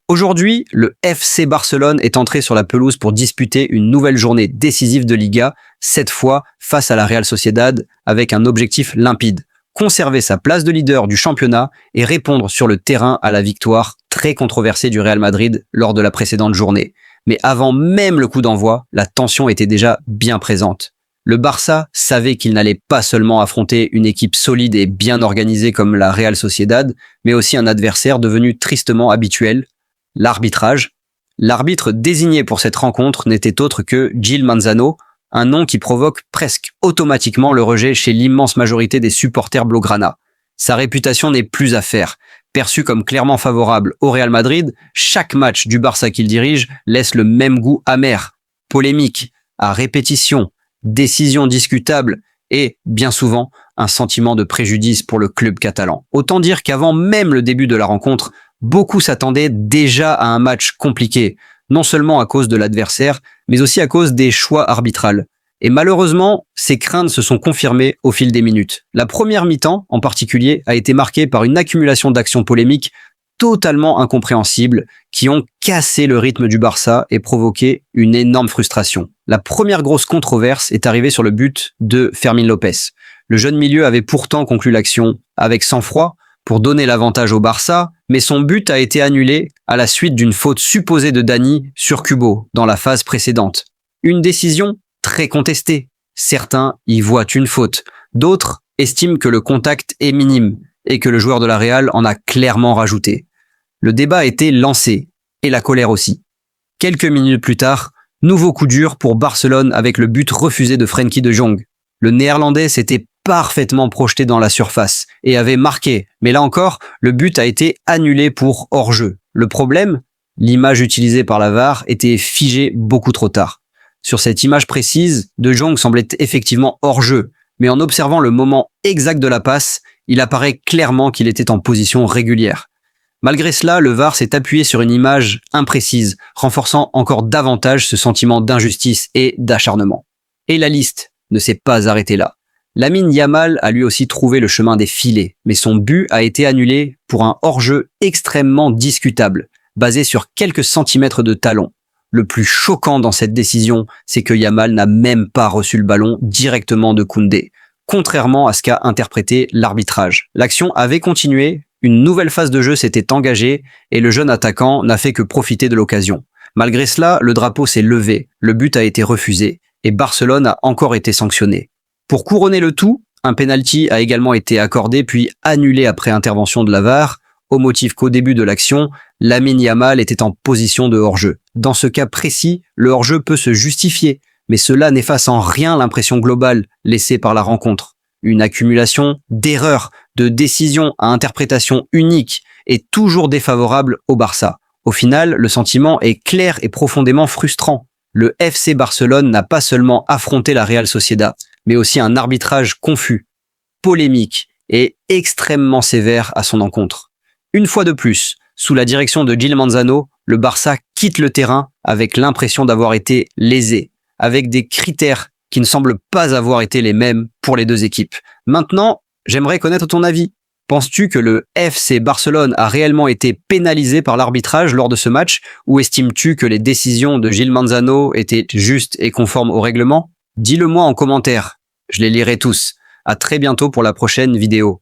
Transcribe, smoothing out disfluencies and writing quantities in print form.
Aujourd'hui, le FC Barcelone est entré sur la pelouse pour disputer une nouvelle journée décisive de Liga, cette fois face à la Real Sociedad, avec un objectif limpide: conserver sa place de leader du championnat et répondre sur le terrain à la victoire très controversée du Real Madrid lors de la précédente journée. Mais avant même le coup d'envoi, la tension était déjà bien présente. Le Barça savait qu'il n'allait pas seulement affronter une équipe solide et bien organisée comme la Real Sociedad, mais aussi un adversaire devenu tristement habituel: l'arbitrage. L'arbitre désigné pour cette rencontre n'était autre que Gil Manzano, un nom qui provoque presque automatiquement le rejet chez l'immense majorité des supporters blaugrana. Sa réputation n'est plus à faire. Perçu comme clairement favorable au Real Madrid, chaque match du Barça qu'il dirige laisse le même goût amer: polémique, à répétition, décisions discutables et, bien souvent, un sentiment de préjudice pour le club catalan. Autant dire qu'avant même le début de la rencontre, beaucoup s'attendaient déjà à un match compliqué, non seulement à cause de l'adversaire, mais aussi à cause des choix arbitraux. Et malheureusement, ces craintes se sont confirmées au fil des minutes. La première mi-temps, en particulier, a été marquée par une accumulation d'actions polémiques totalement incompréhensibles qui ont cassé le rythme du Barça et provoqué une énorme frustration. La première grosse controverse est arrivée sur le but de Fermín López. Le jeune milieu avait pourtant conclu l'action avec sang-froid pour donner l'avantage au Barça, mais son but a été annulé à la suite d'une faute supposée de Dani sur Kubo dans la phase précédente. Une décision très contestée. Certains y voient une faute, d'autres estiment que le contact est minime et que le joueur de la Real en a clairement rajouté. Le débat a été lancé, et la colère aussi. Quelques minutes plus tard, nouveau coup dur pour Barcelone avec le but refusé de Frenkie de Jong. Le néerlandais s'était parfaitement projeté dans la surface et avait marqué, mais là encore, le but a été annulé pour hors-jeu. Le problème, l'image utilisée par la VAR était figée beaucoup trop tard. Sur cette image précise, De Jong semblait effectivement hors-jeu, mais en observant le moment exact de la passe, il apparaît clairement qu'il était en position régulière. Malgré cela, le VAR s'est appuyé sur une image imprécise, renforçant encore davantage ce sentiment d'injustice et d'acharnement. Et la liste ne s'est pas arrêtée là. Lamine Yamal a lui aussi trouvé le chemin des filets, mais son but a été annulé pour un hors-jeu extrêmement discutable, basé sur quelques centimètres de talon. Le plus choquant dans cette décision, c'est que Yamal n'a même pas reçu le ballon directement de Koundé, contrairement à ce qu'a interprété l'arbitrage. L'action avait continué, une nouvelle phase de jeu s'était engagée et le jeune attaquant n'a fait que profiter de l'occasion. Malgré cela, le drapeau s'est levé, le but a été refusé et Barcelone a encore été sanctionné. Pour couronner le tout, un penalty a également été accordé puis annulé après intervention de la VAR, au motif qu'au début de l'action, Lamine Yamal était en position de hors-jeu. Dans ce cas précis, le hors-jeu peut se justifier, mais cela n'efface en rien l'impression globale laissée par la rencontre. Une accumulation d'erreurs, de décisions à interprétation unique est toujours défavorable au Barça. Au final, le sentiment est clair et profondément frustrant. Le FC Barcelone n'a pas seulement affronté la Real Sociedad, mais aussi un arbitrage confus, polémique et extrêmement sévère à son encontre. Une fois de plus, sous la direction de Gil Manzano, le Barça quitte le terrain avec l'impression d'avoir été lésé, avec des critères qui ne semblent pas avoir été les mêmes pour les deux équipes. Maintenant, j'aimerais connaître ton avis. Penses-tu que le FC Barcelone a réellement été pénalisé par l'arbitrage lors de ce match, ou estimes-tu que les décisions de Gil Manzano étaient justes et conformes au règlement? Dis-le moi en commentaire, je les lirai tous. À très bientôt pour la prochaine vidéo.